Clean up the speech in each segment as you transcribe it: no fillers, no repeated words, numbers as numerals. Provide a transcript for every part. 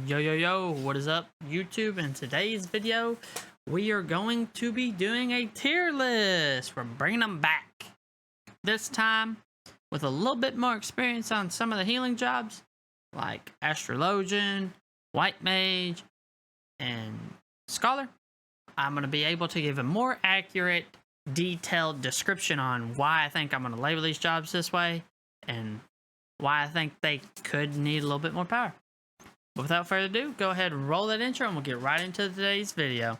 Yo, what is up, YouTube? In today's video, we are going to be doing a tier list. We're bringing them back. This time, with a little bit more experience on some of the healing jobs, like Astrologian, White Mage, and Scholar. I'm going to be able to give a more accurate, detailed description on why I think I'm going to label these jobs this way, and why I think they could need a little bit more power. But without further ado, go ahead and roll that intro and we'll get right into today's video.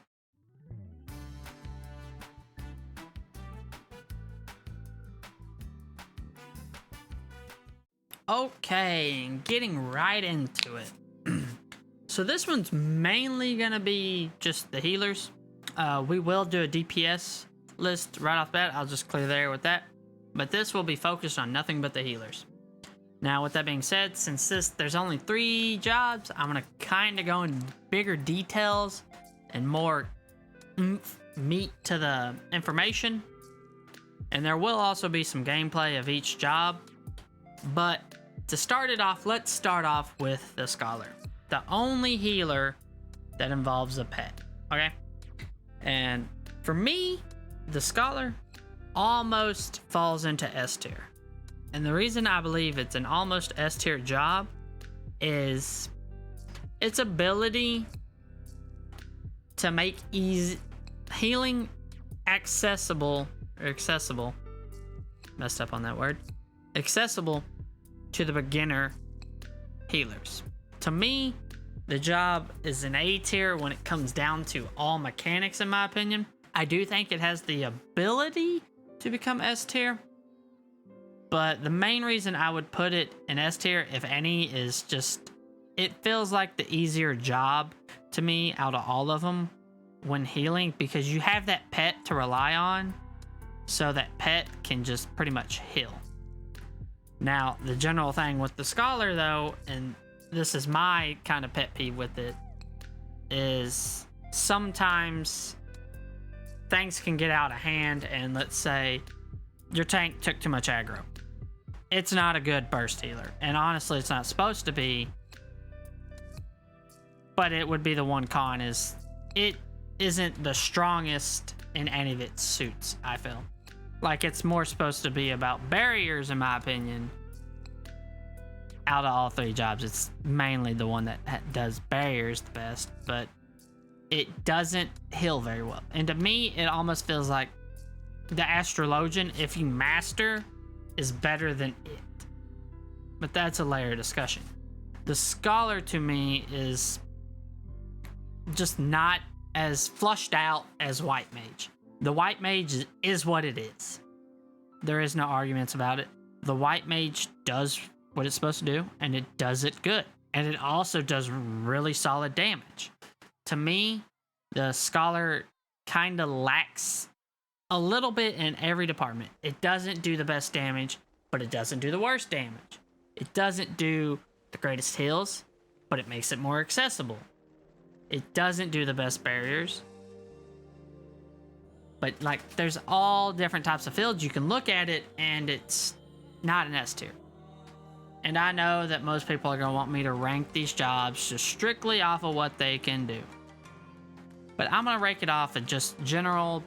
Okay, and getting right into it. So this one's mainly going to be just the healers. We will do a DPS list right off the bat. I'll just clear the air with that. But this will be focused on nothing but the healers. Now, with that being said, since there's only 3 jobs, I'm going to kind of go in bigger details and more meat to the information. And there will also be some gameplay of each job. But to start it off, let's start off with the Scholar. The only healer that involves a pet, okay? And for me, the Scholar almost falls into S tier. And the reason I believe it's an almost S tier job is its ability to make healing accessible messed up on that word, accessible to the beginner healers. To me, the job is an A tier when it comes down to all mechanics, in my opinion. I do think it has the ability to become S tier, but the main reason I would put it in S tier, if any, is just it feels like the easier job to me out of all of them when healing, because you have that pet to rely on, so that pet can just pretty much heal. Now, the general thing with the Scholar, though, and this is my kind of pet peeve with it, is sometimes things can get out of hand, and let's say your tank took too much aggro. It's not a good burst healer, and honestly, it's not supposed to be, but it would be the one con, is it isn't the strongest in any of its suits, I feel. Like, it's more supposed to be about barriers, in my opinion. Out of all 3 jobs, it's mainly the one that does barriers the best, but it doesn't heal very well. And to me, it almost feels like the Astrologian, if you master, is better than it. But that's a layer discussion. The Scholar, to me, is just not as flushed out as White Mage. The White Mage is what it is. There is no arguments about it. The White Mage does what it's supposed to do, and it does it good. And it also does really solid damage. To me, the Scholar kind of lacks a little bit in every department. It doesn't do the best damage, but it doesn't do the worst damage. It doesn't do the greatest heals, but it makes it more accessible. It doesn't do the best barriers, but like, there's all different types of fields you can look at it, and it's not an S tier. And I know that most people are going to want me to rank these jobs just strictly off of what they can do. But I'm going to rank it off of just general,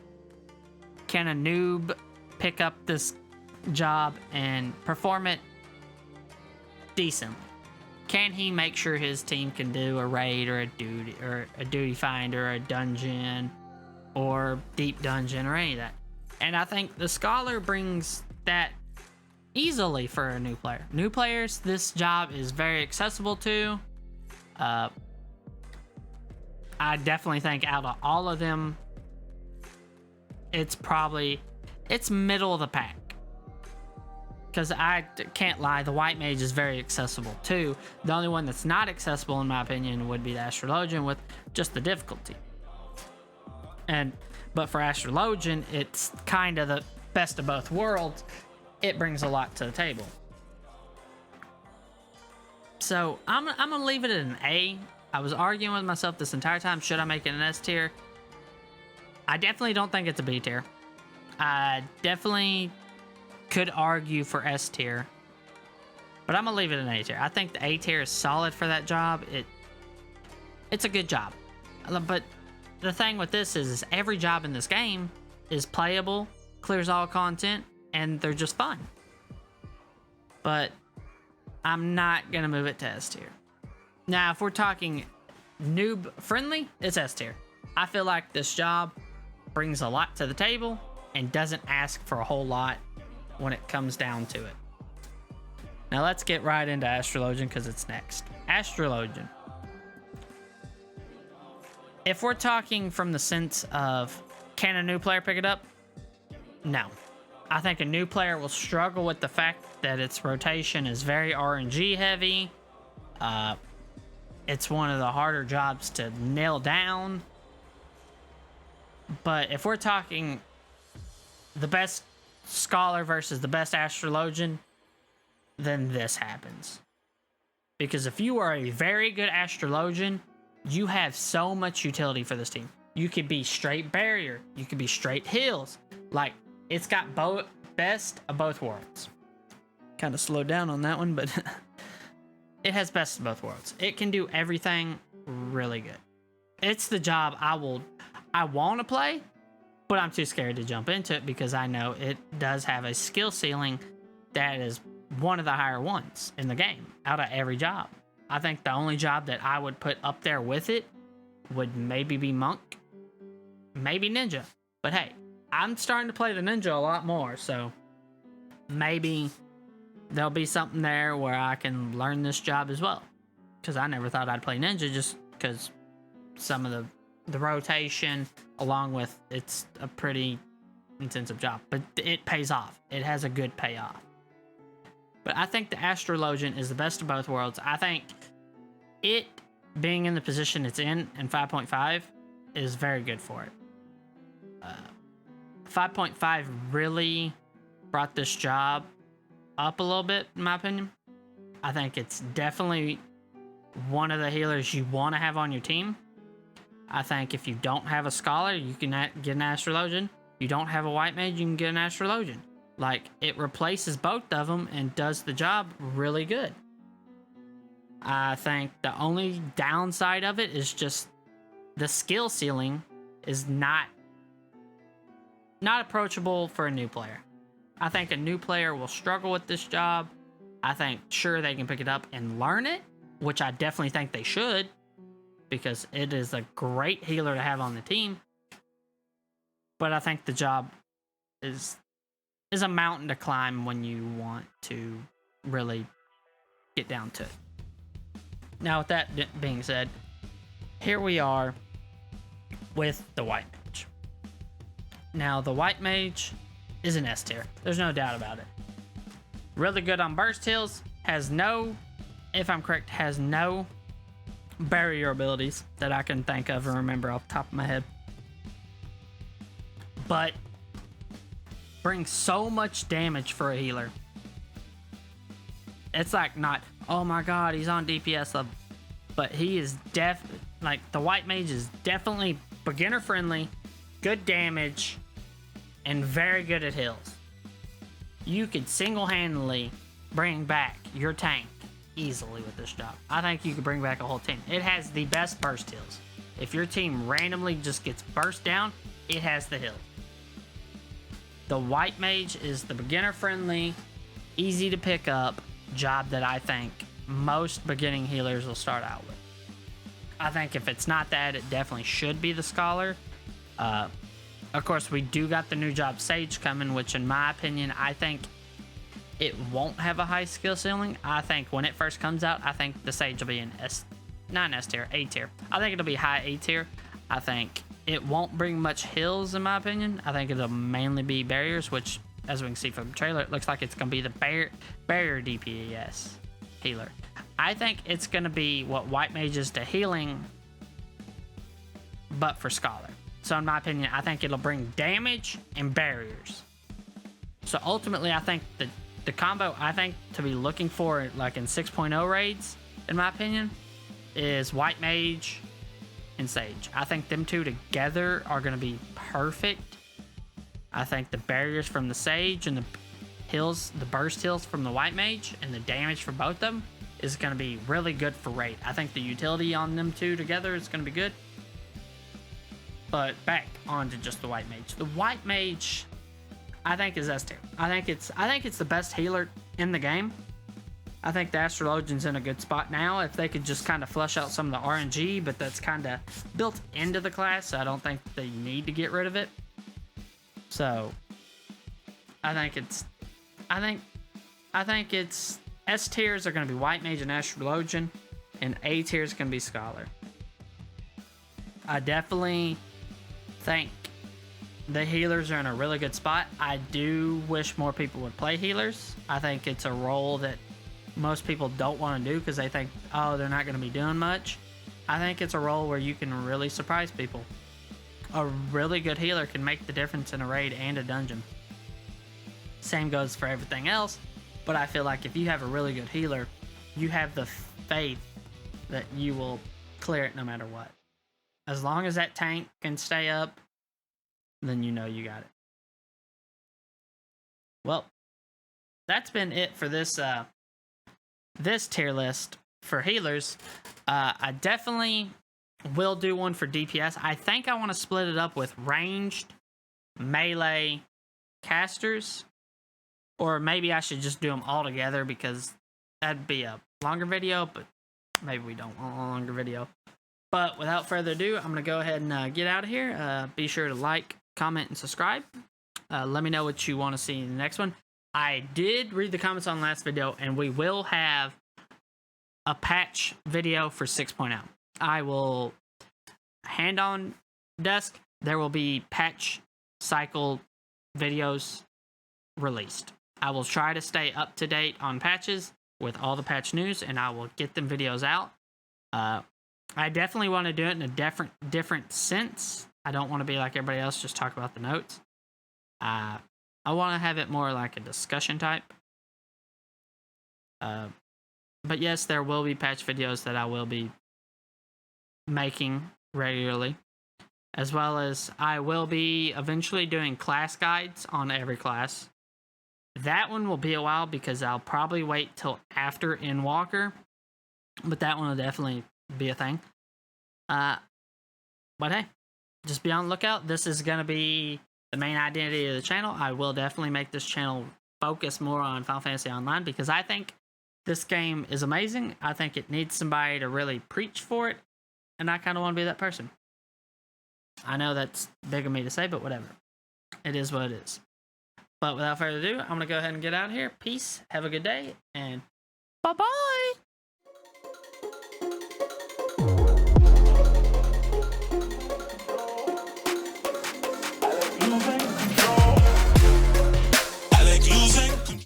can a noob pick up this job and perform it decently? Can he make sure his team can do a raid or a duty finder or a dungeon or deep dungeon or any of that? And I think the Scholar brings that easily for a new player. New players, this job is very accessible to. I definitely think out of all of them, it's middle of the pack. Because I can't lie, the White Mage is very accessible too. The only one that's not accessible, in my opinion, would be the Astrologian, with just the difficulty. But for Astrologian, it's kind of the best of both worlds. It brings a lot to the table. So I'm gonna leave it at an A. I was arguing with myself this entire time, should I make it an S tier? I definitely don't think it's a B tier. I definitely could argue for S tier, but I'm gonna leave it an A tier. I think the A tier is solid for that job. It's a good job. But the thing with this is every job in this game is playable, clears all content, and they're just fun. But I'm not going to move it to S tier. Now, if we're talking noob friendly, it's S tier. I feel like this job brings a lot to the table and doesn't ask for a whole lot when it comes down to it. Now let's get right into Astrologian because it's next. Astrologian. If we're talking from the sense of can a new player pick it up? No. I think a new player will struggle with the fact that its rotation is very RNG heavy. It's one of the harder jobs to nail down. But if we're talking the best scholar versus the best astrologian, then this happens. Because if you are a very good astrologian, you have so much utility for this team. You could be straight barrier. You could be straight heals. Like, it's got best of both worlds. Kind of slowed down on that one, but it has best of both worlds. It can do everything really good. It's the job I want to play, but I'm too scared to jump into it because I know it does have a skill ceiling that is one of the higher ones in the game out of every job. I think the only job that I would put up there with it would maybe be Monk, maybe Ninja. But hey, I'm starting to play the Ninja a lot more, so maybe there'll be something there where I can learn this job as well. Because I never thought I'd play Ninja just because some of the rotation, along with it's a pretty intensive job. But it pays off. It has a good payoff. But I think the Astrologian is the best of both worlds. I think it being in the position it's in 5.5 is very good for it. 5.5 really brought this job up a little bit, in my opinion. I think it's definitely one of the healers you want to have on your team. I think if you don't have a scholar, you can get an astrologian. You don't have a white mage, you can get an astrologian. Like, it replaces both of them and does the job really good. I think the only downside of it is just the skill ceiling is not approachable for a new player. I think a new player will struggle with this job. I think, sure, they can pick it up and learn it, which I definitely think they should, because it is a great healer to have on the team. But I think the job is a mountain to climb when you want to really get down to it. Now, with that being said, here we are with the white mage. Now, the white mage is an S tier. There's no doubt about it. Really good on burst heals. Has no, if I'm correct, has no barrier abilities that I can think of or remember off the top of my head. But brings so much damage for a healer. It's like not, oh my god, he's on DPS level. But he is like the white mage is definitely beginner friendly, good damage, and very good at heals. You could single-handedly bring back your tank easily with this job. I think you could bring back a whole team. It has the best burst heals. If your team randomly just gets burst down, it has the heal. The white mage is the beginner-friendly, easy to pick up job that I think most beginning healers will start out with. I think if it's not that, it definitely should be the scholar. Of course, we do got the new job Sage coming, which in my opinion, I think it won't have a high skill ceiling. I think when it first comes out, I think the Sage will be an not an S tier, A tier. I think it'll be high A tier. I think it won't bring much heals in my opinion. I think it'll mainly be barriers, which as we can see from the trailer, it looks like it's going to be the barrier DPS healer. I think it's going to be what white mage is to healing, but for scholar. So in my opinion, I think it'll bring damage and barriers. So ultimately, I think the combo I think to be looking for like in 6.0 raids, in my opinion, is white mage and Sage. I think them two together are going to be perfect. I think the barriers from the Sage and the heals, the burst heals from the white mage and the damage for both of them is going to be really good for raid. I think the utility on them two together is going to be good. But back onto just the white mage. The white mage, I think, is S tier. I think it's the best healer in the game. I think the Astrologian's in a good spot now. If they could just kind of flush out some of the RNG, but that's kind of built into the class, so I don't think they need to get rid of it. So I think it's S tiers are going to be white mage and Astrologian, and A tier is going to be Scholar. I definitely think the healers are in a really good spot. I do wish more people would play healers. I think it's a role that most people don't want to do because they think, oh, they're not going to be doing much. I think it's a role where you can really surprise people. A really good healer can make the difference in a raid and a dungeon. Same goes for everything else, but I feel like if you have a really good healer, you have the faith that you will clear it no matter what. As long as that tank can stay up, then you know you got it. Well, that's been it for this this tier list for healers. I definitely will do one for DPS. I think I want to split it up with ranged, melee, casters, or maybe I should just do them all together because that'd be a longer video, but maybe we don't want a longer video. But without further ado, I'm going to go ahead and get out of here. Be sure to like, comment, and subscribe. Let me know what you want to see in the next one. I did read the comments on the last video, and we will have a patch video for 6.0. I will hand on desk. There will be patch cycle videos released. I will try to stay up to date on patches with all the patch news, and I will get them videos out. I definitely want to do it in a different sense. I don't want to be like everybody else, just talk about the notes. I want to have it more like a discussion type. But yes, there will be patch videos that I will be making regularly, as well as I will be eventually doing class guides on every class. That one will be a while because I'll probably wait till after Endwalker, but that one will definitely be a thing. But hey, just be on the lookout. This is going to be the main identity of the channel. I will definitely make this channel focus more on Final Fantasy Online because I think this game is amazing. I think it needs somebody to really preach for it, and I kind of want to be that person. I know that's big of me to say, but whatever. It is what it is. But without further ado, I'm going to go ahead and get out of here. Peace. Have a good day, and bye-bye.